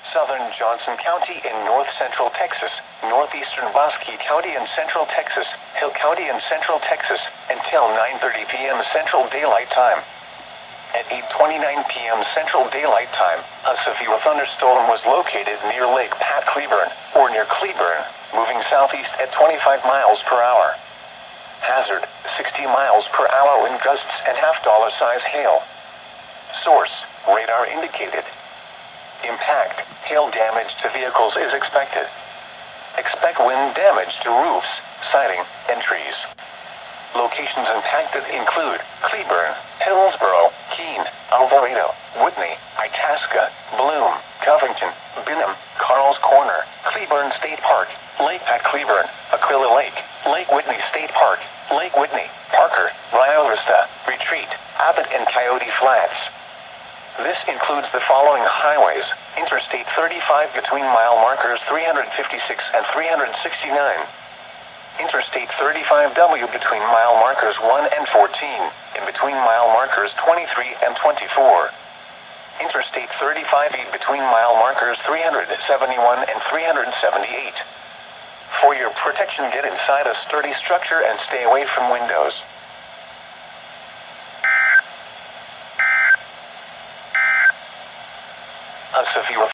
southern Johnson County in north-central Texas, northeastern Bosque County in central Texas, Hill County in central Texas, until 9:30 p.m. Central Daylight Time. At 8:29 p.m. Central Daylight Time, a severe thunderstorm was located near Lake Pat Cleburne, or near Cleburne, moving southeast at 25 miles per hour. Hazard, 60 miles per hour wind gusts and $half-size hail. Source, radar indicated. Impact, hail damage to vehicles is expected. Expect wind damage to roofs, siding, and trees. Locations impacted include Cleburne, Hillsboro, Keene, Alvarado, Whitney, Itasca, Bloom, Covington, Benham, Carl's Corner, Cleburne State Park, Lake Pat Cleburne, Aquila Lake, Lake Whitney State Park, Lake Whitney, Parker, Rio Vista, Retreat, Abbott and Coyote Flats. This includes the following highways: Interstate 35 between mile markers 356 and 369. Interstate 35W between mile markers 1 and 14, and between mile markers 23 and 24. Interstate 35E between mile markers 371 and 378. For your protection, get inside a sturdy structure and stay away from windows. A severe